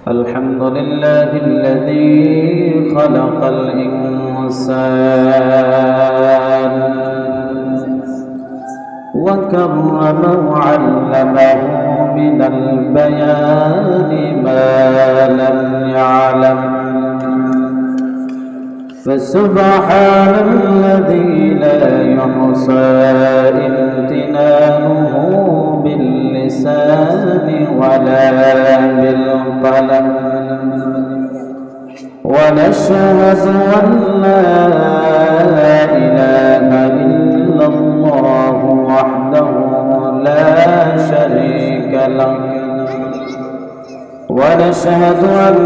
الحمد لله الذي خلق الإنسان وكرمه وعلمه من البيان ما لم يعلم فسبحان الذي لا يحصى امتنانه باللسان ولا بالقلم ونشهد أن لا إله إلا الله وحده لا شريك له ونشهد أن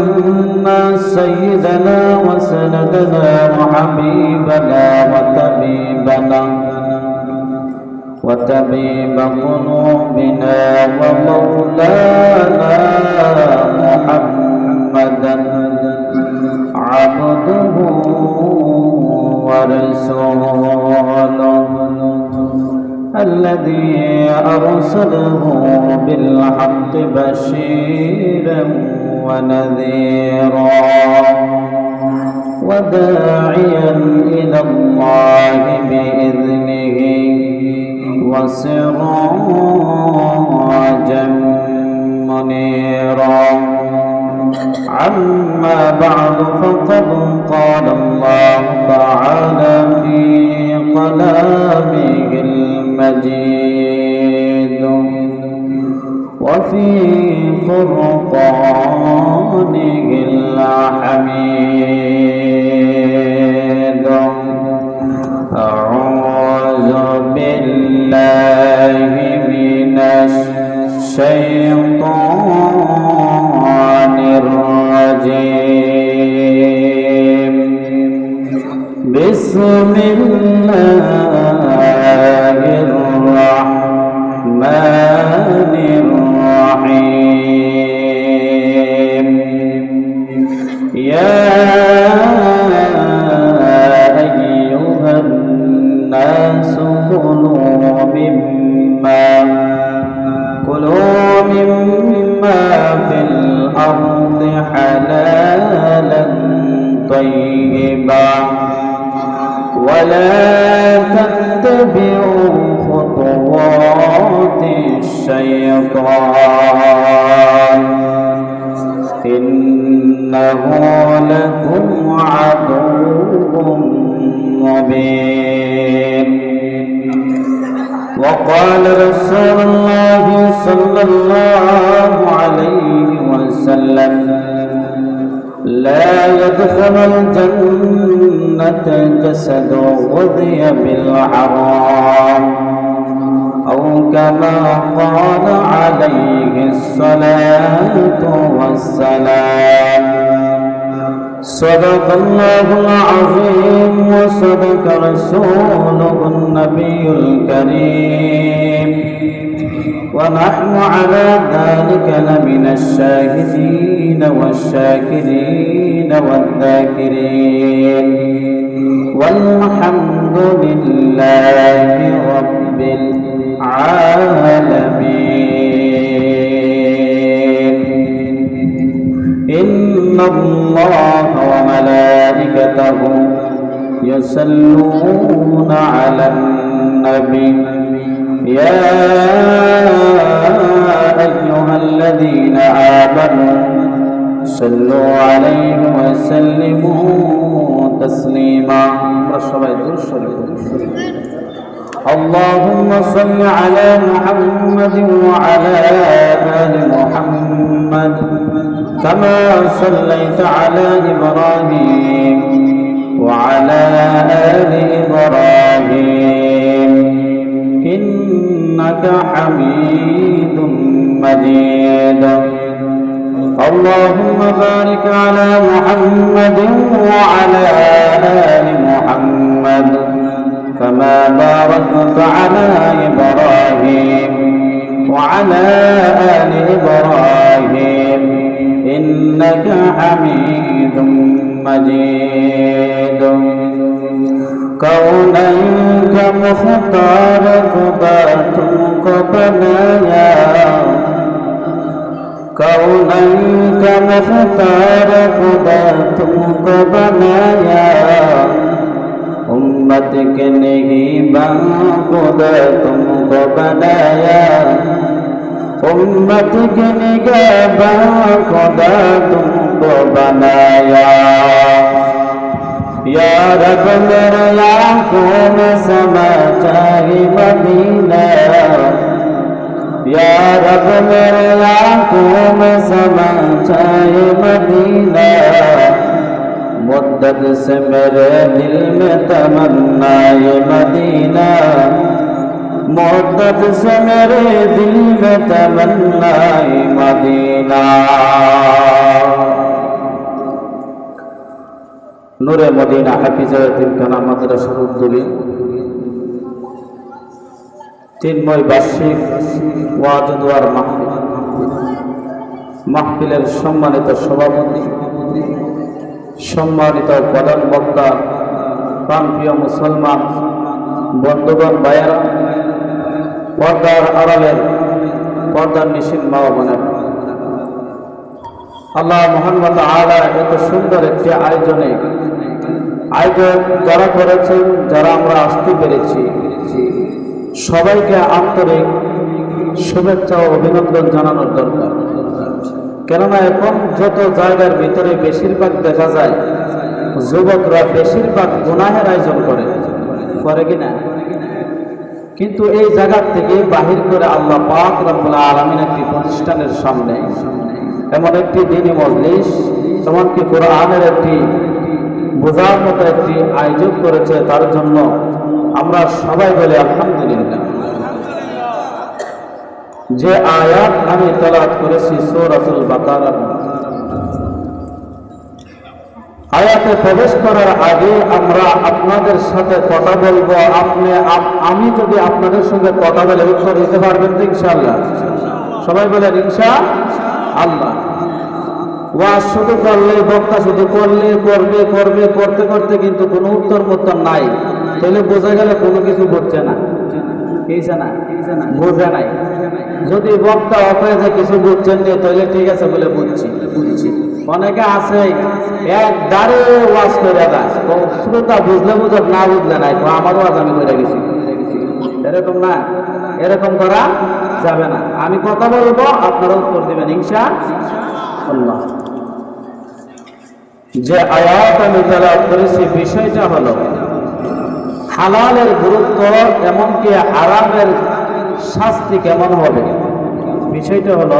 سيدنا وسندنا وحبيبنا وطبيب قلوبنا ومولانا محمدا عبده ورسوله الذي أرسله بالحق بشيرا ونذيرا وداعيا إلى الله بإذنه وسراجا منيرا عما بعد فقد قال الله تعالى في كلامه المجيد وفي فرقانه الحميد أعوذ بالله من الشيطان الرجيم بسم الله الرحمن الرحيم يا أيها الناس كلوا مما في الأرض حلالا طيبا ولا تتبعوا خطوات الشيطان إنه لكم عدو مبين وقال رسول الله صلى الله عليه وسلم لا يدخل الجنة جسد غذي بالحرام أو كما قال عليه الصلاة والسلام صدق الله العظيم وصدق رسوله النبي الكريم ونحن على ذلك لمن الشاهدين والشاكرين والذاكرين والحمد لله رب العالمين إن الله وملائكته يصلون على النبي يا أيها الذين آمنوا صلوا عليه وسلموا تسليما اللهم صل على محمد وعلى آل محمد كما صليت على إبراهيم وعلى آل إبراهيم إنك حميد مجيد اللهم بارك على محمد وعلى آل محمد كما باركت على إبراهيم وعلى آل إبراهيم إنك حميد مجيد كونك مختار قباتك بنايا कौनैन का मुख्तार खुदा तुमको बनाया, उम्मत के निगहबान खुदा तुमको बनाया, उम्मत के निगहबान खुदा तुमको बनाया। या रब मेरे आँखों में समा जाए मदीना, या रब मेरे आँखों में समा जाए मदीना, मुद्दत से मेरे दिल में तमन्ना ये मदीना, मुद्दत से मेरे दिल में तमन्ना ये मदीना। नूरे मदीना हाफिजाতুल काना মাদ্রাসার উদ্যোগে তিনময় বার্ষিক ওয়াজ ও দোয়ার মাহফিলের সম্মানিত সভাপতি, সম্মানিত প্রধান বক্তা, প্রাণপ্রিয় মুসলমান বন্ধুগণ, ভাইয়েরা, পর্দার আড়ালের পর্দার নিশিন মা ও বোনেরা, আল্লাহ মহান ওয়া তাআলা এত সুন্দর একটি আয়োজন যারা করেছেন, যারা আমরা আসতে পেরেছি, সবাইকে আন্তরিক শুভেচ্ছা ও অভিনন্দন জানানোর দরকার। কেননা এখন যত জায়গার ভিতরে বেশিরভাগ দেখা যায় যুবকরা বেশিরভাগ গুনাহের আয়োজন করে কিনা, কিন্তু এই জায়গা থেকে বাহির করে আল্লাহ পাক রব্বুল আলামিন একটি প্রতিষ্ঠানের সামনে এমন একটি দ্বীনি মজলিস, এমনকি কোরআনের একটি বোঝার মতো একটি আয়োজন করেছে, তার জন্য আমরা সবাই বলি আলহামদুলিল্লাহ। যে আয়াত আমি তেলাওয়াত করেছি সূরাতুল বাকারার আয়াতে প্রবেশ করার আগে আমরা আপনাদের সাথে কথা বলবো। আমি যদি আপনাদের সঙ্গে কথা বলে উত্তর দিতে পারবেন তো ইনশাআল্লাহ? সবাই বলেন ইনশাআল্লাহ। ওয়াজ শুধু করলে, বক্তা শুধু করতে করতে কিন্তু কোনো উত্তর নাই, তাহলে বোঝা গেল কোনো কিছু বুঝছে না, বোঝে নাই। যদি বক্তা অপরাধে কিছু বুঝছেন না, তাহলে ঠিক আছে বলে বুঝছি। অনেকে আছে এক দাঁড়ে ওয়াজ করে দেয়, শ্রোতা বুঝলে বুঝক, না বুঝলে নাই, আমার ওয়াজ আমি করে গেছি, এরকম না, এরকম করা যাবে না। আমি কথা বলবো, আপনারা উত্তর দিবেন ইনশাআল্লাহ। যে আয়াত আমি তেলাওয়াত করেছি বিষয়টা হলো হালালের গুরুত্ব, এমনকি হারামের শাস্তি কেমন হবে। বিষয়টা হলো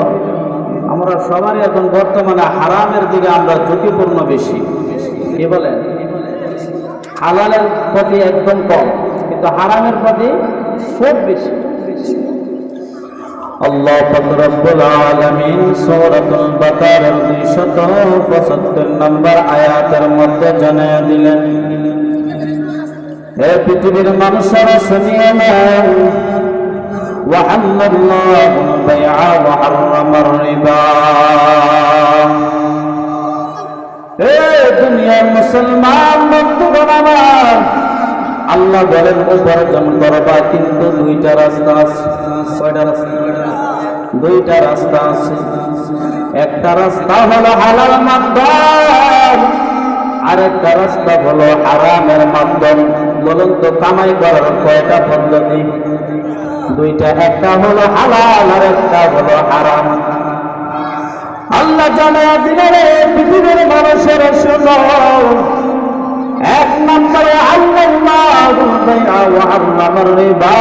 আমরা সবারই এখন বর্তমানে হারামের দিকে আমরা ঝুঁকিপূর্ণ বেশি। কি বলেন? হালালের প্রতি একদম কম, কিন্তু হারামের প্রতি খুব বেশি। আল্লাহ পাক রব্বুল আলামিন সূরাতুল বাকারার 275 নম্বর আয়াতের মধ্যে জানিয়ে দিলেন, হে পৃথিবীর মানুষেরা শুনিয়ে নাও, ওয়াহাল্লাল্লাহুল বাইআ ওয়া হারামার রিবা। হে দুনিয়ার মুসলমান বন্ধুগণ আমার, আল্লাহ বলেন উপার্জন করবা, কিন্তু দুইটা রাস্তা আছে। কয়টা রাস্তা? দুইটা রাস্তা আছে। একটা রাস্তা হলো হালাল মাধ্যম, আর একটা রাস্তা হলো হারামের মাধ্যম। বলুন তো কামাই করার কয়টা পদ্ধতি? দুইটা, একটা হলো হালাল আর একটা হলো হারাম। আল্লাহ জানায়া দিলেন পৃথিবীর মানুষের শোনো, এক নম্বরে আল্লাহুল বাইআ ওয়া হারামার রিবা।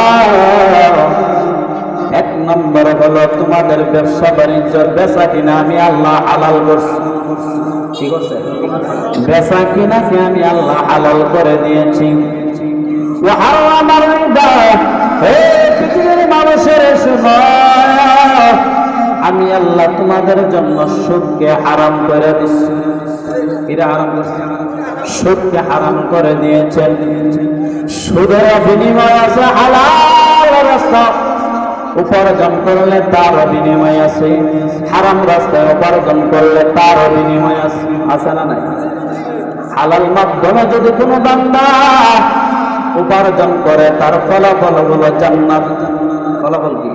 এক নম্বর হলো তোমাদের ব্যবসা বাণিজ্য, বেচা কিনা আমি আল্লাহ হালাল করছি। কি করছে? বেচা কিনাকে আমি আল্লাহ হালাল করে দিয়েছি। ওয়া হারামার রিবা, হে পৃথিবীর মানুষের শোনো, আমি আল্লাহ তোমাদের জন্য সুদকে হারাম করে দিচ্ছি। এরা হারাম করছে, সুদকে হারাম করে দিয়েছেন। সুদের বিনিময় আছে হালাল রাস্তা উপার্জন করলে তার বিনিময় আছে, হারাম রাস্তায় উপার্জন করলে তার বিনিময় আছে। আছে না নাই? হালাল মাধ্যমে যদি কোনো বান্দা উপার্জন করে, তার ফলাফল হলো জান্নাত। ফলাফল কি?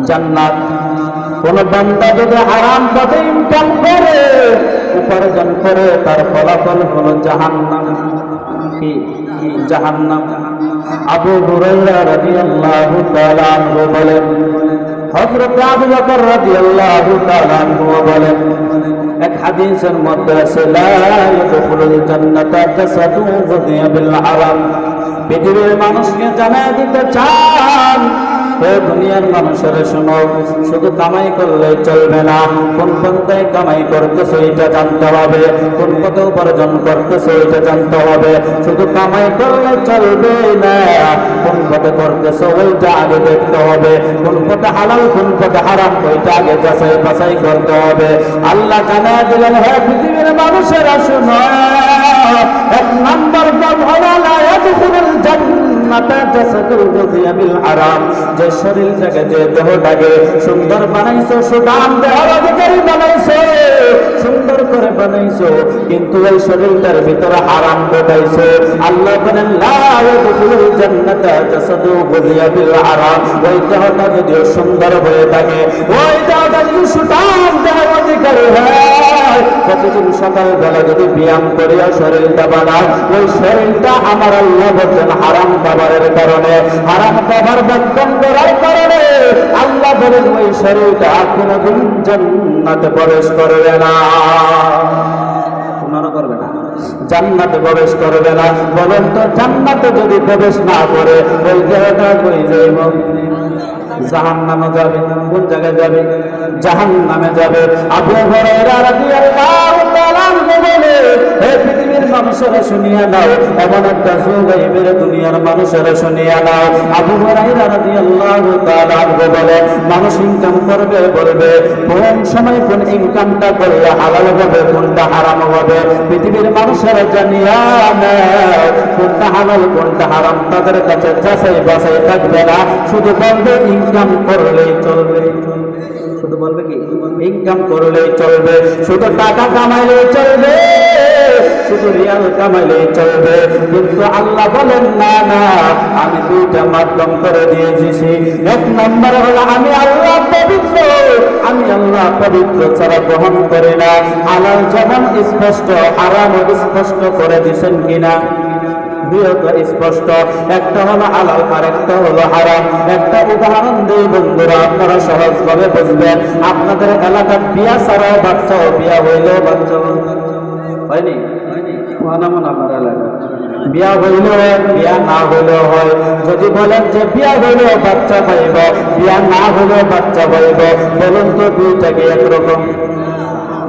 জান্নাত। কোন বান্দা যদি হারাম পথে ইনকাম করে, উপার্জন করে, তার ফলাফল হলো জাহান্নাম। কি জাহান্নাম। আবু হুরায়রা রাদিয়াল্লাহু তাআলা আনহু বলেন, হযরত আবু বকর রাদিয়াল্লাহু তাআলা আনহু বলেন, এক হাদিসের মধ্যে আছে, লা ইয়াদখুলুল জান্নাতা জাসাদুন গুযিয়া বিল হারাম। পৃথিবীর মানুষকে জানায় দিতে চান, হে দুনিয়ার মানুষেরা শোনো, শুধু কামাই করলে চলবে না, কোন পন্থায় কামাই করতেছো এটা জানতে হবে, কোন পথে উপার্জন করতেছো এটা জানতে হবে। শুধু কামাই করলে চলবে না, কোন পথে করতেছো ওইটা আগে দেখতে হবে, কোন পথে হালাল কোন পথে হারাম ওইটা আগে যাচাই বাছাই করতে হবে। আল্লাহ জানায় দিলেন, হে পৃথিবীর মানুষেরা শোনো, এক নাম্বার পথ হলো লা ইয়াদখুলুল জান্নাতা জাসাদুন গুযিয়া বিল হারাম। যে শরীরটাকে, যে দেহটাকে সুন্দর বানাইছো, সুঠাম দেহের অধিকারী বানাইছো, সুন্দর করে বানাইছো, কিন্তু ওই শরীরটার ভিতরে হারাম ঢোকাইছো। আল্লাহ বলেন, লা ইয়াদখুলুল জান্নাতা জাসাদুন গুযিয়া বিল হারাম। ওই দেহটা যদি সুন্দর হয়ে থাকে, ওই দেহটা যদি সুঠাম দেহের অধিকারী হয়, প্রতিদিন সকালবেলা যদি ব্যায়াম করিয়া শরীরটা বানায়, ওই শরীরটা আমার আল্লাহ বলছেন হারাম খাবারের কারণে, হারাম খাবার বর্জন করার কারণে আল্লাহ বলেন ওই শরীরটা কোনদিন জান্নাতে প্রবেশ করবে না। করবে না, জান্নাতে প্রবেশ করবে না। বলেন তো, জান্নাতে যদি প্রবেশ না করে, ওই দেহটা কই যাইব? জাহান্নামে যাবে। কোন জায়গায় যাবে? জাহান্নামে যাবে। আবু হুরায়রা রাদিয়াল্লাহু তাআলা আনহু বলে, হে পৃথিবীর মানুষেরা শুনিয়া নাও, এমন একটা যুগ আইবে, দুনিয়ার মানুষেরা শুনিয়া নাও। আবু হুরায়রা রাদিয়াল্লাহু তাআলা আনহু বলে, মানুষ ইনকাম করবে, বলবে কোন সময় কোন ইনকামটা করলে হালাল হবে, কোনটা হারাম হবে। পৃথিবীর মানুষেরা জানিয়া নাও, কোনটা হালাল কোনটা হারাম তাদের কাছে যাচাই বাছাই থাকবে না। শুধু বলবে ইনকাম করলেই চলবে। শুধু বলবে কি ইনকাম করলেই চলবে, শুধু টাকা কামাইলেই চলবে, শুধু রিয়াল কামাইলেই চলবে। কিন্তু আল্লাহ বলেন, না না, আমি দুইটা মাধ্যম করে দিয়েছি। এক নম্বর হলো আমি আল্লাহ পবিত্র, আমি আল্লাহ পবিত্র ছাড়া গ্রহণ করি না। হালাল যেমন স্পষ্ট, হারামও স্পষ্ট করে দিয়েছেন কিনা? স্পষ্ট। একটা হলো হালাল আর একটা হলো হারাম। একটা উদাহরণ দিই বন্ধুরা, আপনারা সহজ ভাবে বুঝবেন। আপনাদের এলাকার বিয়া ছাড়াও বাচ্চা, বিয়া হইলেও বাচ্চা হয়নি, আমার এলাকা বিয়া হইলেও হয়, বিয়া না হইলেও হয়। যদি বলেন যে বিয়া হইলেও বাচ্চা পাইব, বিয়া না হইলেও বাচ্চা পাইব, বলুন তো দুইটাকে একরকম?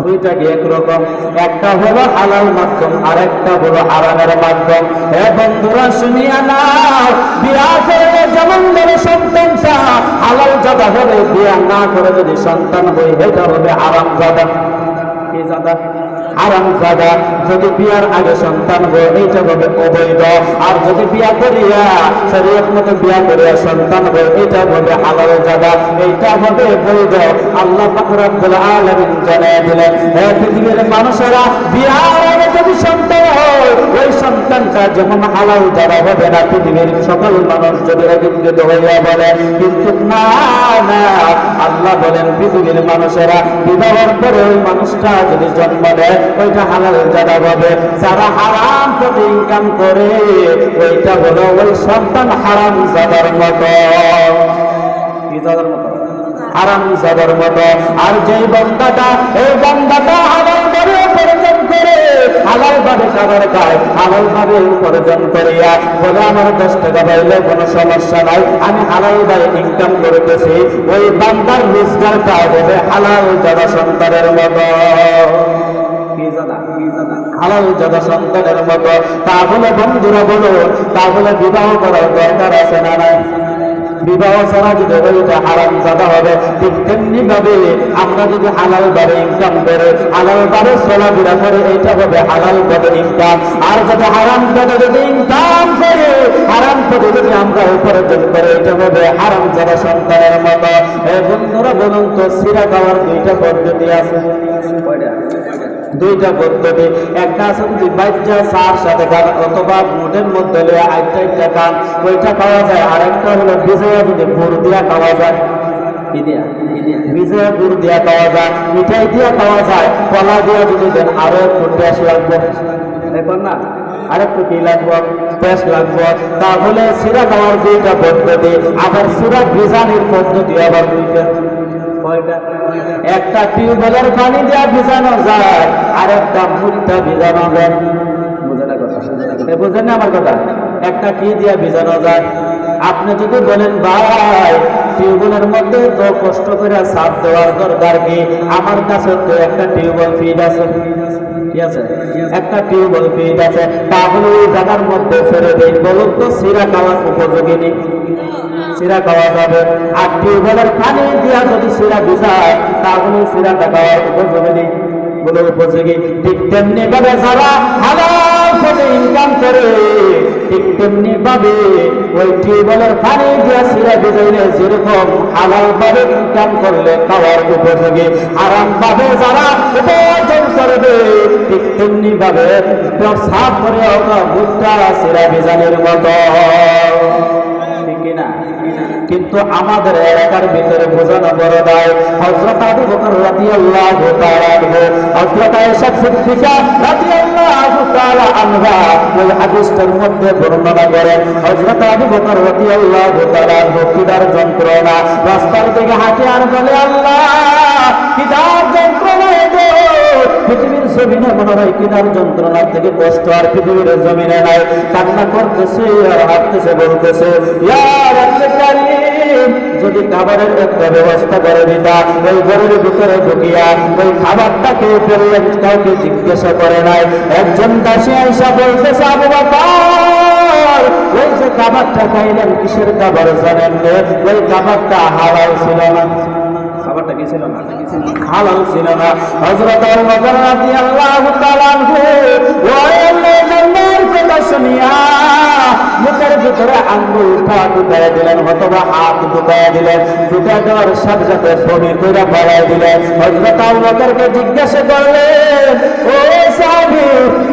দুইটাকে একরকম। একটা হলো হালাল মাধ্যম আর একটা হলো হারামের মাধ্যম। হে বন্ধুরা শুনিয়া নাও, বিয়া করে যেমন ধরে সন্তানটা হালাল জাদা হবে, বিয়া না করে যদি সন্তান হয়, এটা হবে হারাম জাদা। কি জাদা? হারাম জাদা। যদি বিয়ার আগে সন্তান হয়, এইটা হবে অবৈধ। আর যদি বিয়া করিয়া শরীয়ত মতো বিয়া করিয়া সন্তান হয়, এটা হবে হালাল জাদা, এইটা হবে বৈধ। আল্লাহ পাক রব্বুল আলামিন জানায় দিলেন, হে পৃথিবীর মানুষেরা, বিয়ার আগে যদি সন্তান হয়, ওই সন্তানটা যেমন হালাল জাদা হবে না। পৃথিবীর সকল মানুষ যদি একত্রিত হইয়া বলে, কিন্তু না না, আল্লাহ বলেন পৃথিবীর মানুষেরা বিবাহের পরে ওই মানুষটা যদি জন্ম নেয়, ওইটা হালাল জাদা হবে। যারা হারাম পথে ইনকাম করে, ওইটা হলো ওই সন্তান হারাম জাদার মতো। কি জাদার মতো? হারাম জাদার মতো। আর যেই বান্দাটা, এই বান্দাটা হালাল ভাবে উপার্জন করে, হালাল ভাবে খাবার খায়, হালাল ভাবে উপার্জন করিয়া বলে আমার 10 টাকা পাইলে কোনো সমস্যা নাই, আমি হালাল ভাবে ইনকাম করতেছি, ওই বান্দার রোজগারটা হবে হালাল জাদা সন্তানের মতো। হালাল জাদা সন্তানের মতো। তাহলে বন্ধুরা বলো, তাহলে বিবাহ করার দরকার আছে না নাই? বিবাহ ছাড়া যদি ওইটা হারাম জাদা হবে, ঠিক তেমনি ভাবে আমরা যদি হালাল ভাবে ইনকাম করে, হালাল ভাবে চলাফেরা করে, এইটা হবে হালাল ভাবে ইনকাম। আর যদি হারাম ভাবে যদি ইনকাম করে, হারাম ভাবে যদি আমরা উপার্জন করে, এটা হবে হারাম জাদা সন্তানের মতো। এই বন্ধুরা বলুন তো, সিরা খাওয়ার দুইটা পদ্ধতি আছে। দুইটা পদ্ধতি। একটা আছে যদি বাচ্চা সার সাথে খান, অথবা মুঠের মধ্যে আইটা খান, ওইটা খাওয়া যায়। আর একটা হলো ভিজাইয়া যদি গুড় দিয়া খাওয়া যায়। কি দিয়া ভিজা গুড় দিয়া খাওয়া যায়, মিঠাই দিয়া খাওয়া যায়, কলা দিয়া যদি দেন আরো একটু টেস্ট লাগবে, এখন না আরেকটু কি লাগবো, টেস্ট লাগবো। তাহলে সিরা খাওয়ার দুইটা পদ্ধতি, আবার সিরা ভিজানির পদ্ধতি আবার দুইটা। একটা টিউবওয়েলের পানি দিয়া ভিজানো যায়, আর একটা মুখটা ভিজানো যায়। বুঝেন না আমার কথা? একটা কি দিয়া ভিজানো যায়? আপনি যদি বলেন ভাই টিউবওয়েলের মধ্যে তো কষ্ট করে সাপ দেওয়ার দরকার কি, আমার কাছে তো একটা টিউবওয়েল ফিট আছে, কি আছে, একটা টিউবওয়েল ফিট আছে, তাহলে ওই জায়গার মধ্যে ছেড়ে দিই, বলুন তো সিরা খাওয়ার উপযোগী নেই? সিরা খাওয়া যাবে। আর টিউবওয়েলের পানি দিয়া যদি সিরা ভিজায় তাহলে সিরাটা খাওয়ার উপযোগী নেই, বলে উপযোগী। ঠিক তেমনি ভাবে যারা হালাল পথে ইনকাম করে, ঠিক তেমনি ভাবে ওই টিউবওয়েলের পানি দিয়া সিরা ভিজাইলে যেরকম হালাল ভাবে ইনকাম করলে খাওয়ার উপযোগী, আরাম ভাবে যারা উপার্জন করবে ঠিক তেমনি ভাবে সাফ করে মুখটা সিরা ভিজানোর মতো, ঠিক কিনা? কিন্তু আমাদের এলাকার ভিতরে বোঝানো বড় দায়। হযরত আবু বকর রাদিয়াল্লাহু তাআলা আনহু, হযরত আয়েশা সিদ্দিকা রাদিয়াল্লাহু তাআলা আনহা ওই হাদিসটার মধ্যে বর্ণনা করেন, হযরত আবু বকর রাদিয়াল্লাহু তাআলা আনহু কিদার যন্ত্রণা, রাস্তার দিকে হাঁটে আর বলে আল্লাহ কিদার যন্ত্রণা, পৃথিবীর জমিনে মনে হয় কিনার যন্ত্রণা থেকে কষ্ট আর পৃথিবীর জমিনে নাই। কান্না করতেছে আর হাঁটতেছে, বলতেছে ইয়া রাব্বুল কারীম, যদি খাবারের একটা ব্যবস্থা করে দিতা, ওই ঘরের ভিতরে ঢুকিয়া ওই খাবারটাকে ফেললেন, কাউকে জিজ্ঞাসা করে নাই। একজন দাসী আয়েশা বলতেছে আবু বকর, ওই যে খাবারটা খাইলেন কিসের খাবার জানেন? ওই খাবারটা হালাল ছিল না। খাবারটা কি ছিল না? হালাল ছিল না। হযরত আবু বকর রাদিয়াল্লাহু তাআলা আনহু ওই আল্লাহর কথা শুনিয়া মুখের ভিতরে আঙ্গুলটা ঢুকাইয়া দিলেন, অথবা হাত ঢুকাইয়া দিলেন, ঢুকাই দেওয়ার সাথে সাথে বমি করে বাড়াই দিলেন। হযরত আবু বকরকে জিজ্ঞাসা করলেন, ও সাহাবী,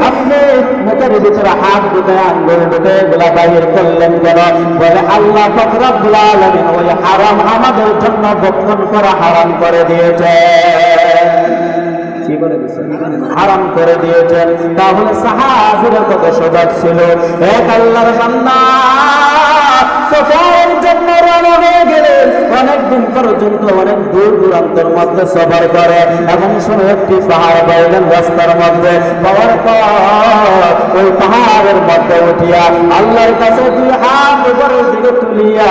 আপনি মুখের ভিতরে হাত ঢুকায় আঙ্গুল ঢুকায় এগুলা বাহির করলেন কেন? বলে আল্লাহ পাক রব্বুল আলামিন ওই হারাম আমাদের জন্য ভক্ষণ করা হারাম করে দিয়েছে, হারাম করে দিয়েছেন। তাহলে সাহাবীরা কত সজাগ ছিল। এক আল্লাহর বান্দা সফরের জন্য রওনা হয়ে গেলেন, অনেকদিন পর্যন্ত অনেক দূর দূরান্তের মধ্যে সফর করে, এমন সময় একটি পাহাড় পাইলেন রাস্তার মধ্যে। পাওয়ার পর ওই পাহাড়ের মধ্যে উঠিয়া আল্লাহর কাছে দুই হাত উপরের দিকে তুলিয়া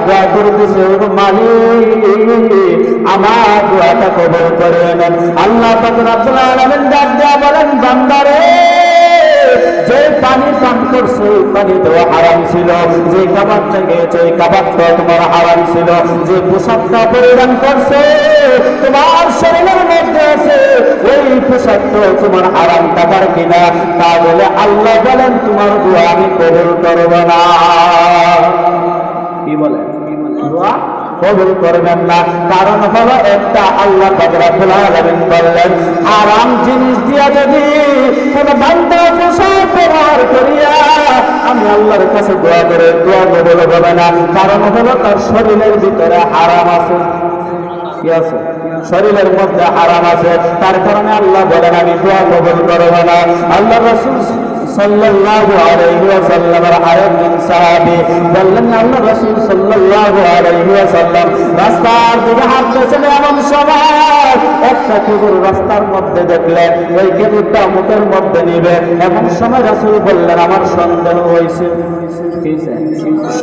দোয়া করতেছে, মালিক আমার দোয়াটা কবুল করে নেন। আল্লাহ পাক রব্বুল আলামিন ডাক দেয়া বলেন, বান্দারে যে পানি পান করছো পানি দেওয়া হারাম ছিল, যে খাবারটা খেয়েছো এই খাবারটা তোমার হারাম ছিল, যে পোশাকটা পরিধান করছো তোমার শরীরের মধ্যে আছে ওই পোশাকটা তোমার হারাম টাকার কিনা, তাহলে আল্লাহ বলেন তোমার দোয়া আমি কবুল করব না। কি বলেন? দোয়া কবুল করবেন না। কারণ হলো একটা, আল্লাহ পাক রব্বুল আলামিন বললেন হারাম জিনিস দিয়া যদি কোন বান্দা পোশাক ব্যবহার করিয়া আমি আল্লাহর কাছে দোয়া করে দোয়া কবুল হবে না। কারণ হলো তার শরীরের ভিতরে হারাম আছে। কি আছে? শরীরের মধ্যে হারাম আছে, তার কারণে আল্লাহ বলেন আমি দোয়া কবুল করব না। আল্লাহ রাসূল সাল্লাল্লাহু আলাইহি ওয়াসাল্লামের আরেকজন সাহাবী বললেন, আল্লাহ রাসূল সাল্লাল্লাহু আলাইহি ওয়াসাল্লাম রাস্তার দিকে হাঁটতেছেন, এমন সময় একটা খেজুর রাস্তার মধ্যে দেখলেন, ওই খেজুরটা মুখের মধ্যে নিবে, এমন সময় রাসূল বললেন আমার সন্দেহ হয়েছে।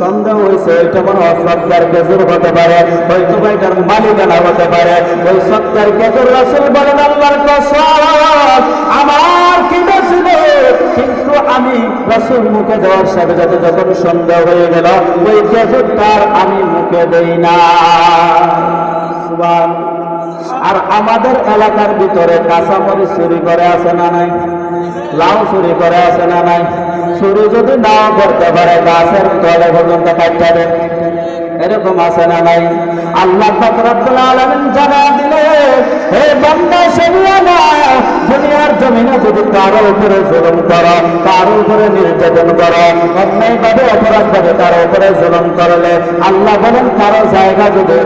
সন্দেহ হয়েছে, ওইটা মনে হয় সত্যার খেজুর হতে পারে, হয়তো এটার মালিকানা হতে পারে ওই সত্যার খেজুর। রাসূল বলেন আল্লাহর কসম আমার কিনা ছিল, কিন্তু আমি রাসূল মুখে দেওয়ার সাথে সাথে যখন সন্দেহ হয়ে গেল ওই খেজুরটার আমি মুখে দেই না। আর আমাদের এলাকার ভিতরে কাঁচামরিচ চুরি করে আছে না নাই? লাউ চুরি করে আছে না নাই? চুরি যদি নাও করতে পারে গাছের তলে পর্যন্ত কাটতে দেন, এরকম আছে না নাই? আল্লাহ পাক রব্বুল আলামিন জানা দিলে হে বান্দা শুনিয়া নাও, দুনিয়া দুনিয়ার জমিনে যদি কারো উপরে জুলুম করো, কারো উপরে নির্যাতন করো, অন্যায়ভাবে অপরাধভাবে কারো উপরে জুলুম করলে আল্লাহ বলেন কারো জায়গা যদি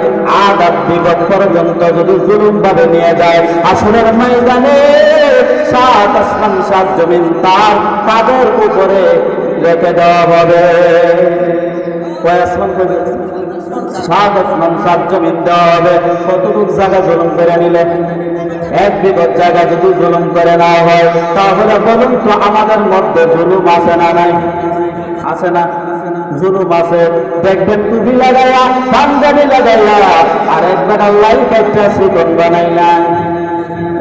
আযাব বিগত পর্যন্ত যদি জুলুম ভাবে নিয়ে যায়, হাসরের ময়দানে সাত আসমান সাত জমিন তাদের উপরে রেখে দেওয়া হবে। কয় আসমান পর্যন্ত? সাত আসমান সাত জমিন দেওয়া হবে। কতটুকু জায়গা জুলুম করে নিলে? এক বিগত জায়গা যদি জুলুম করে না হয়, তাহলে বলুন তো আমাদের মধ্যে জুলুম আছে না নাই? আছে না? জুলুম আছে। দেখবেন টুপি লাগাইয়া, পাঞ্জাবি লাগাইয়া, আর একবার আল্লাহ একটা চিকন বানাইলা,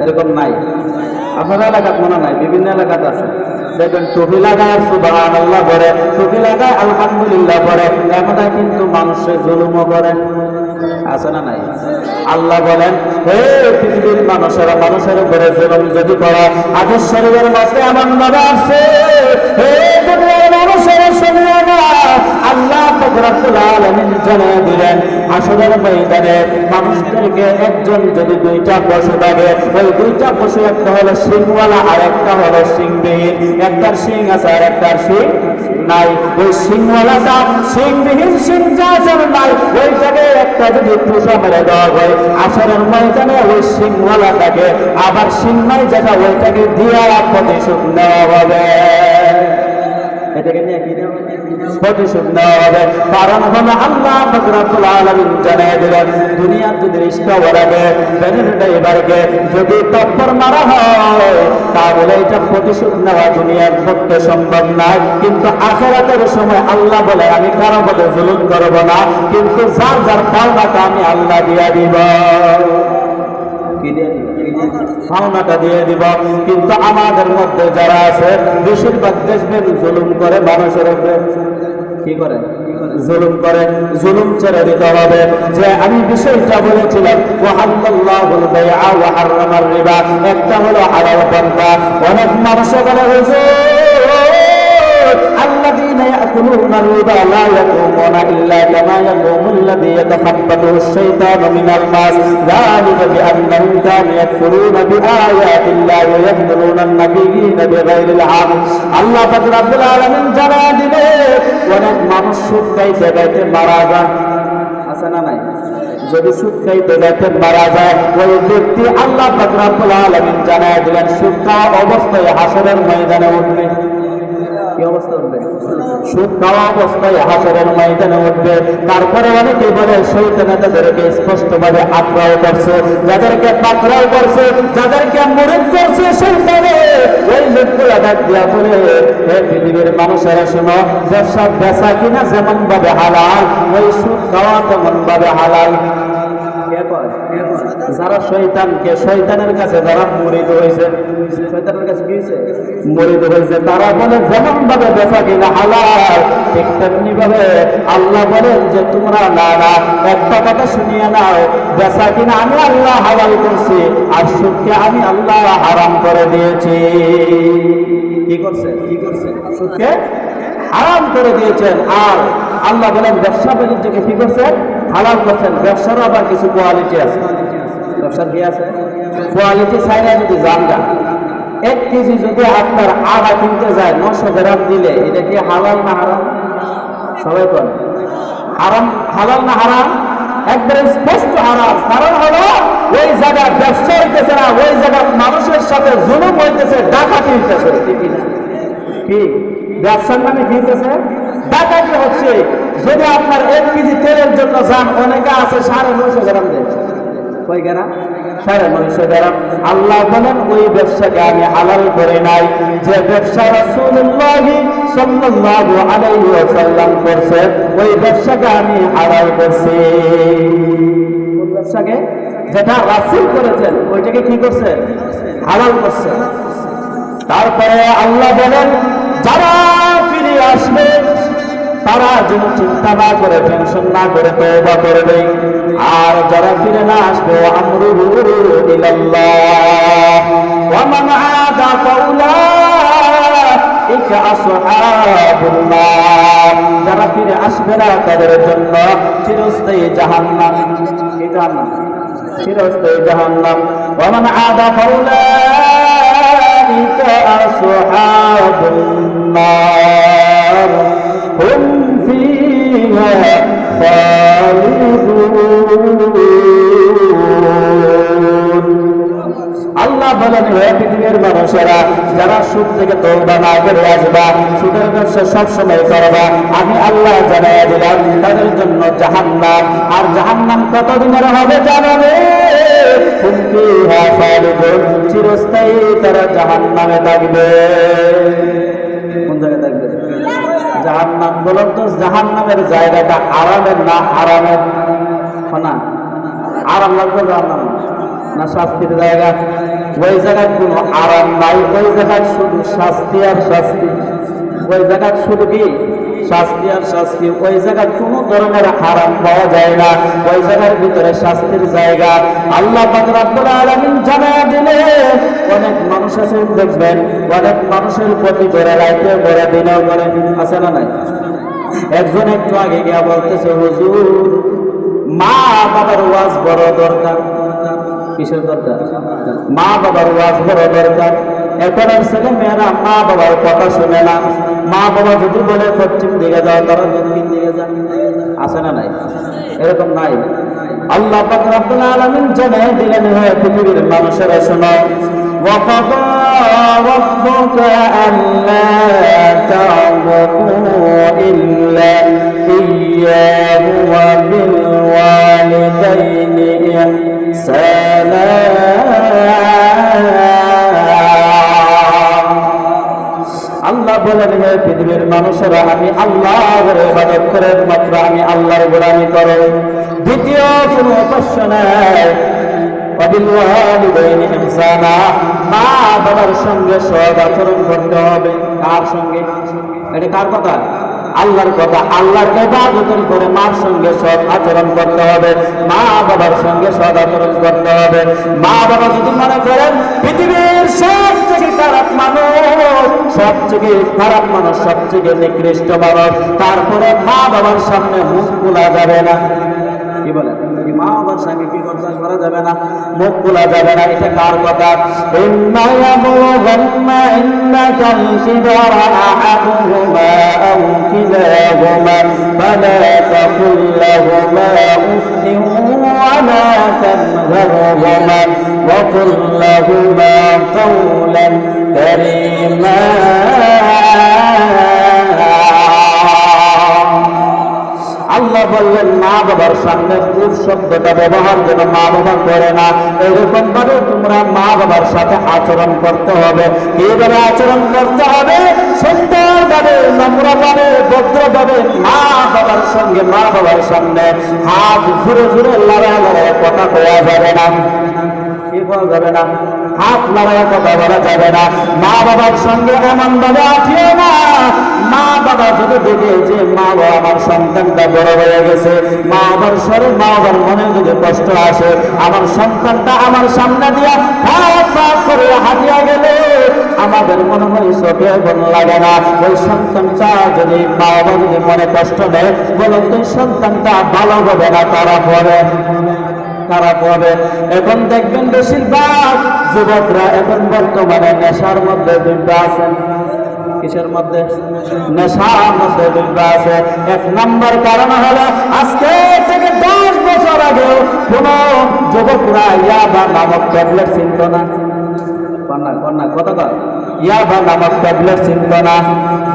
এরকম নাই? আপনার এলাকাত মনে নাই, বিভিন্ন এলাকাতে আছে। দেখবেন টুপি লাগায় সুবহানাল্লাহ করে, টুপি লাগায় আলহামদুলিল্লাহ করে, এমন কিন্তু মানুষের জুলুমও করে। আছে না নাই? আল্লাহ বলেন, হে পৃথিবীর মানুষেরা, মানুষের উপরে জুলুম যদি করো, হাদিস শরীফের মধ্যে এমন নবী আছে, হে দুনিয়ার মানুষেরা শুনিও না, আল্লাহ রাব্বুল আলামিন জানিয়ে দিলেন হাসরের ময়দানে মানুষদেরকে একজন যদি দুইটা পশু থাকে, ওই দুইটা পশু একটা হলো শিংওয়ালা আর একটা হলো শিংবিহীন। একটার শিং আছে আর একটার শিং নাই। ওই শিংওয়ালাটা শিংবিহীন শিং যার নাই, ওইটাকে একটা যদি পুষা মেরে দেওয়া হয়, হাসরের ময়দানে ওই শিংওয়ালাটাকে আবার শিং নাই যেটা, ওইটাকে দিয়ে প্রতিশোধ নেওয়া হবে। এটাকে নিয়ে কি প্রতিশোধ নেওয়া হবে। কারণ হলো আল্লাহ রাব্বুল আলামিন জানিয়ে দিলেন, দুনিয়ার যদি রিস্কা ওরাকে বেনের ড্রাইভারকে যদি টপ্পর মারা হয়, তাহলে এটা প্রতিশোধ নেওয়া দুনিয়ার পক্ষে সম্ভব নয়। কিন্তু আখিরাতের সময় আল্লাহ বলে, আমি কারো মধ্যে জুলুম করব না, কিন্তু যার যার পাওনাটা আমি আল্লাহ দিয়ে দিব। কি দিয়ে দিব? পাওনাটা দিয়ে দিব। কিন্তু আমাদের মধ্যে যারা আছে বেশিরভাগ দেখবেন জুলুম করে মানুষের উপরে। কি করে? জুলুম করে। জুলুম ছেড়ে দিতে হবে। যে আমি বিষয়টা বলেছিলাম, ওয়াহাল্লাল্লাহুল বাইআ ওয়া হারামার রিবা, একটা হলো হালাল পন্থা। অনেক মানুষ বলে الذين يأكلون الربا لا يقومون إلا كما يقوم الذي يتخبطه الشيطان من الماس ذلك بأنهم كانوا يكفرون بآيات الله ويقتلون النبيين بغير الحق الله رب العالمين জানায় দিলে অনেক মানুষ সুদ খাইতে খাইতে মারা যায়। আছে না নাই? যদি সুদ খাইতে খাইতে মারা যায়, ওই ব্যক্তি আল্লাহ রাব্বুল আলামিন জানায় দিলেন সুদ খাওয়া অবস্থায় হাসরের ময়দানে উঠবে। কি অবস্থা উঠবে? সুদ খাওয়া অবস্থায় হাসরের ময়দানে উঠবে। তারপরে অনেকে বলে শয়তান তাদেরকে স্পষ্টভাবে আক্রমণ করছে, যাদেরকে পাকড়াও করছে, যাদেরকে মুরিদ করছে শয়তানে, ওই লোকগুলা ডাক দিয়া বলে, হে পৃথিবীর মানুষেরা শোনো, ব্যবসা বেচা কিনা যেমন ভাবে হালাল, ওই সুদ খাওয়া তেমন ভাবে হালাল। যারা শয়তানকে, শয়তানের কাছে যারা মুরিদ হয়েছে, শয়তানের কাছে কি হয়েছে? মুরিদ হয়েছে, তারা বলে যেমন ভাবে বেচা কিনা হালাল, ঠিক তেমনি ভাবে আল্লাহ বলেন যে তোমরা না না, একটা কথা শুনিয়ে নাও, বেচা কিনা আমি আল্লাহ হালাল করছি, আর সুদকে আমি আল্লাহ হারাম করে দিয়েছি। কি করছে? কি করছে? সুদকে হারাম করে দিয়েছেন। আর আল্লাহ বলেন ব্যবসা বাণিজ্যকে কি করছেন? হালাল করছেন। ব্যবসারও আবার কিছু কোয়ালিটি আছে। ব্যবসার কি আছে? কোয়ালিটি চাইলে যদি জানগা 1 কেজি যদি আপনার আড়া কিনতে যায় 900 গ্রাম দিলে, এটা কি হালাল না হারাম? সবাই বলেন হারাম। হালাল না হারাম? একবারে স্পষ্ট হারাম। কারণ হলো ওই জায়গায় ব্যবসা হইতেছে না, ওই জায়গায় মানুষের সাথে জুলুম হইতেছে, ডাকাতি হইতেছে। কি ব্যবসার নামে কি হইতেছে? ডাকাতি হচ্ছে। যদি আপনার 1 কেজি তেলের জন্য যান, অনেকে আছে 950 গ্রাম দেয়। কয় গ্রাম? 950 গ্রাম। আল্লাহ বলেন ওই ব্যবসাকে আমি হালাল করে নাই, যে ব্যবসা রাসূলুল্লাহ সাল্লাল্লাহু আলাইহি ওয়াসাল্লাম করছে, ওই ব্যবসাকে আমি হালাল করছি। কোন ব্যবসাকে? যেটা রাসূল করেছেন, ওইটাকে কি করছে? হালাল করছে। তারপরে আল্লাহ বলেন যারা ফিরে আসবে তারা যেন চিন্তা না করে, টেনশন না করে তওবা করবে। আর যারা ফিরে না আসবে, আমরুহু ইলাল্লাহ ওয়া মান আদা ফাউলাইকা আসহাবুন নার, যারা ফিরে আসবে না তাদের জন্য চিরস্থায়ী জাহান্নাম। কি জাহান্নাম? চিরস্থায়ী জাহান্নাম। ওয়া মান আদা ফাউলাইকা আসহাবুন নার হুম ফিহা খালিদুন। আল্লাহ বলেন, হে পৃথিবীর মানুষেরা, যারা সুদ থেকে তওবা না করে আসবা, সুদের ব্যবসা সবসময় করবা, আমি আল্লাহ জানাই দিলাম তাদের জন্য জাহান্নাম। আর জাহান্নাম কতদিনের হবে জানাবে? হুম ফিহা খালিদুন, চিরস্থায়ী তারা জাহান্নামে থাকবে। কোন জায়গায় থাকবে? জাহান্নাম। বলুন তো, জাহান্নামের জায়গাটা আরামের না হারামের? না, আরাম লাগবে জাহান্নাম না শাস্তির জায়গা? ওই জায়গায় কোনো আরাম নাই, ওই জায়গায় শুধু শাস্তি আর শাস্তি। ওই জায়গায় শুধু কি শাস্তি আর শাস্তি। ওই জায়গায় কোনো ধরনের আরাম পাওয়া যায় না, ওই জায়গার ভিতরে শাস্তির জায়গা। আল্লাহ পাক রব্বুল আলামিন জানায়া দিলে, অনেক মানুষ আছে দেখবেন, অনেক মানুষের প্রতি করে রাইতে করে দিনেও করে, আছে না নাই? একজন একটু আগে গিয়া বলতেছে, হুজুর মা বাবার ওয়াজ বড় দরকার। কিসের দরকার? মা বাবার ওয়াজ বড় দরকার। এখনের ছেলে মেয়েরা মা বাবার কথা শুনে না। মা বাবা যদি বলে পশ্চিম দিকে যাও, তারা দক্ষিণ দিকে যায়। আছে না নাই? এরকম নাই? আল্লাহ পাক রব্বুল আলামিন জানাই দিলেন, হে পৃথিবীর মানুষেরা শোনো, ওয়াকাদা রাব্বুকা আল্লা তা'বুদু ইল্লা ইয়্যাহু ওয়া বিল ওয়ালিদাইনি ইহসানা। আল্লাহ বলেন, হে পৃথিবীর মানুষেরা, আমি আল্লাহর ইবাদত করে মাত্র আমি আল্লাহর গোলামি করো, দ্বিতীয় কোনো উপাস্য নাই। ওয়াবিল ওয়ালিদাইনি ইহসানা, মা বাবার সঙ্গে সৎ আচরণ করতে হবে। কার সঙ্গে? এটা কার কথা? আল্লাহর কথা। আল্লাহর ইবাদতের করে মার সঙ্গে সৎ আচরণ করতে হবে, মা বাবার সঙ্গে সৎ আচরণ করতে হবে। মা বাবা যদি মনে করেন পৃথিবীর সবথেকে খারাপ মানুষ, সবথেকে খারাপ মানুষ, সবথেকে নিকৃষ্ট মানুষ, তারপরে মা বাবার সামনে মুখ খোলা যাবে না। কি বলেন? মা বাবার সঙ্গে কি করা যাবে না? মুখ খোলা যাবে না। এটা কার কথা? ইম্মা ইয়াবলুগান্না ইন্দাকাল কিবারা আহাদুহুমা আও কিলাহুমা ফালা তাকুল লাহুমা উফিন ওয়া লা তানহারহুমা ওয়া কুল লাহুমা কাওলান কারীমা। আল্লাহ বললেন, মা বাবার সামনে উফ শব্দটা ব্যবহার যেন মা বাবা করে না। এরকম ভাবে তোমরা মা বাবার সাথে আচরণ করতে হবে। কিভাবে আচরণ করতে হবে? সুন্দরভাবে, নম্রভাবে, ভদ্রভাবে মা বাবার সঙ্গে, মা বাবার সামনে হাত ঘুরে ঘুরে লড়াই লড়াই কথা কয়া যাবে না। কি বলা যাবে না? হাত লড়াই কথা বলা যাবে না। মা বাবার সঙ্গে এমন ভাবে আঠিও না, মা বাবা যদি দেখে যে মা বাবা আমার সন্তানটা বড় হয়ে গেছে, মা বাবার স্বরে মা বাবার মনে যদি কষ্ট আসে, আমার সন্তানটা আমার সামনে দিয়া হাত পাক করে হাঁটিয়া গেলে আমাদের মনে হয় চোখে মন লাগে না। ওই সন্তানটা যদি মা বাবা যদি মনে কষ্ট নেয়, বলুন তো সন্তানটা ভালো হবে না খারাপ হবে? খারাপ হবে। এখন দেখবেন বেশিরভাগ যুবকরা এখন বর্তমানে নেশার মধ্যে ডুবে আছেন। কিসের মধ্যে? নেশার মধ্যে ডুবে আছে। এক নম্বর কারণ হলো, আজকে থেকে 10 বছর আগে কোন যুবকরা ইয়াবা নামক ট্যাবলেট চিনত না। কন্যা কতটা ইয়াবা নামক ট্যাবলেট চিনত না,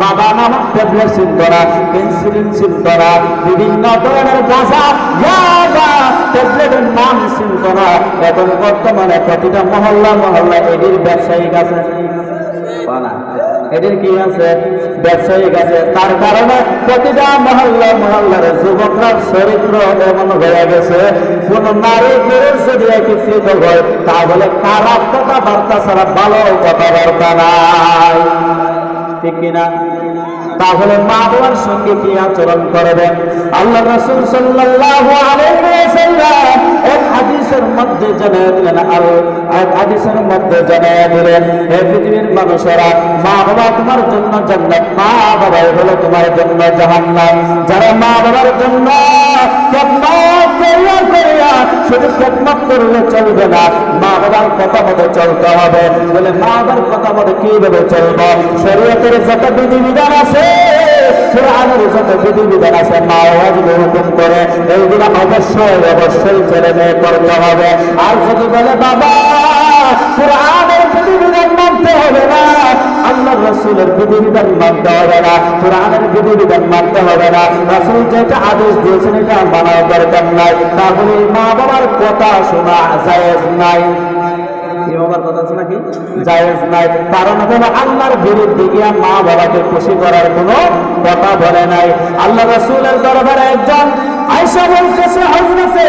বাবা নামক ট্যাবলেট চিনত না, পেন্সিলিন চিনত না, বিভিন্ন ধরনের গাঁজা ইয়াবা ট্যাবলেটের নাম চিনত না। এখন বর্তমানে প্রতিটা মহল্লা মহল্লা এটির ব্যবসায়িক আছে। এদের কি আছে? ব্যবসায়িক আছে। তার কারণে প্রতিটা মহল্লা মহল্লার যুবকরা চরিত্র এমন হয়ে গেছে, কোন নারী পুরুষ যদি একত্রিত হয় তাহলে খারাপ কথাবার্তা ছাড়া ভালো কথাবার্তা নাই। ঠিক কিনা? তাহলে মা বাবার সঙ্গে কি আচরণ করবেন? আল্লাহ রাসূল সাল্লাল্লাহু আলাইহি ওয়াসাল্লাম এক হাদিসের মধ্যে জানিয়ে দিলেন, আর হাদিসের মধ্যে জানিয়ে দিলেন, হে পৃথিবীর মানুষেরা, মা বাবা তোমার জন্য জান্নাত, মা বাবা হলো তোমার জন্য জাহান্নাম। যারা মা বাবার জন্য খেদমত করিয়া শুধু খেদমত করলে চলবে না, মা বাবার কথা মতো চলতে হবে। বলে মা বাবার কথা মতো কিভাবে চলবো? শরীয়তের যত বিধিবিধান আছে, কোরআনের যত বিধিবিধান আছে, মা বাবা যদি হুকুম করে এইগুলো অবশ্যই ছেলে মেয়ে করতে হবে। আর যদি বলে বাবা কোরআনের বিধিবিধান মানতে হবে না, আল্লাহ রাসূলের বিধিবিধান মানতে হবে না, কোরআনের বিধিবিধান মানতে হবে না, রাসূল যেটা আদেশ দিয়েছেন এটা মানার দরকার নাই, তাহলে মা বাবার কথা শোনা জায়েজ নাই। বাবার কথা শোনা কি জায়েজ নাই? কারণ হলো আল্লাহর বিরুদ্ধে গিয়া মা বাবাকে খুশি করার কোনো কথা বলে নাই। আল্লাহ রাসূলের দরবারে একজন আয়েশা বলতেছে, হযরতে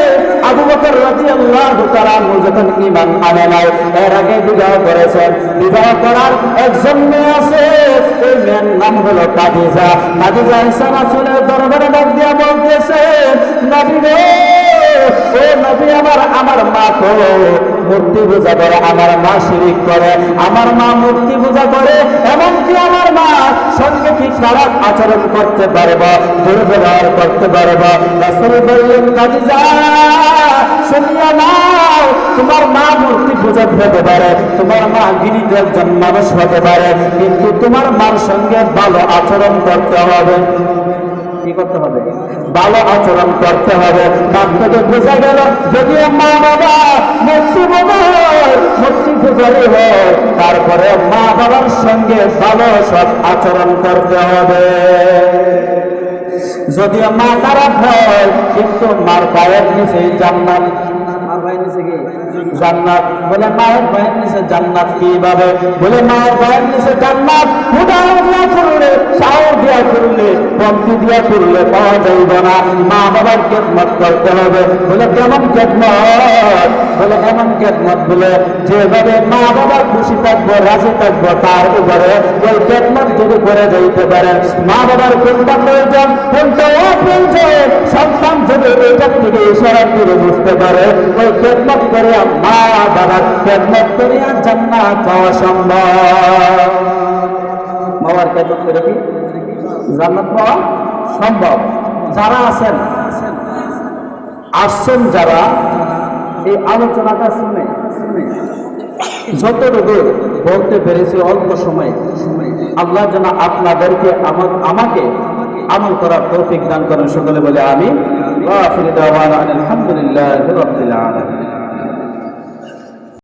আবু বকর রাদিয়াল্লাহু তাআলা যখন ঈমান আনে নাই, এর আগে বিবাহ করেছেন, বিবাহ করার একজন মেয়ে আছে, ওই মেয়ের নাম হলো খাদিজা। খাদিজা আয়েশা রাসূলের দরবারে ডাক দিয়া বলতেছে, নবী গো, ও নবী, আমার মা তো মূর্তি পূজা করে, আমার মা শিরিক করে, আমার মা মূর্তি পূজা করে, এমনকি আমার মা সঙ্গে কি খারাপ আচরণ করতে পারবো, দুর্ব্যবহার করতে পারবো? রাসূল বললেন, খাদিজা শুনিয়া নাও, তোমার মা মূর্তি পূজা হতে পারে, তোমার মা ঘৃণিত একজন মানুষ হতে পারে, কিন্তু তোমার মার সঙ্গে ভালো আচরণ করতে হবে। কি করতে হবে? ভালো আচরণ করতে হবে। তার থেকে বোঝা গেল যদিও মা বাবা মূর্তি পূজারী হয়, তারপরে মা বাবার সঙ্গে ভালো সব আচরণ করতে হবে। যদিও মা খারাপ হয়, কিন্তু মার পায়ের নিচে জান্নাত। মার পায়ের নিচে কি জান্নাত? বলে মায়ের পায়ের নিচে জান্নাত কিভাবে? বলে মায়ের পায়ের নিচে জান্নাত হুদাও দিয়া করলে, চাও দিয়া করলে, পন্থী দিয়া করলে পাওয়া যাইব না। মা বাবার খেদমত করতে হবে। বলে কেমন খেদমত? বলে এমন খেদমত, বলে যেভাবে মা বাবার খুশি থাকবো, রাজি থাকবো, তার উপরে ওই খেদমত যদি করে যাইতে পারেন, মা বাবার কোনটা প্রয়োজন, কোনটা অপ্রয়োজন, সন্তান যদি এটার থেকে ইশারা করে বুঝতে পারে, ওই খেদমত করে মা বাবার খেদমত করিয়া জান্নাত পাওয়া সম্ভব। বাবার খেদমত করে কি জান্নাত পাওয়া সম্ভব? যারা আসছেন যারা এই আলোচনাটা শুনে যতটুকু বলতে পেরেছি অল্প সময়, আল্লাহ যেন আপনাদেরকে আমাকে আমল করার তৌফিক দান করেন। সকলে বলে আমিন। ওয়া আখিরু দাওয়ানা আলহামদুলিল্লাহি রাব্বিল আলামিন।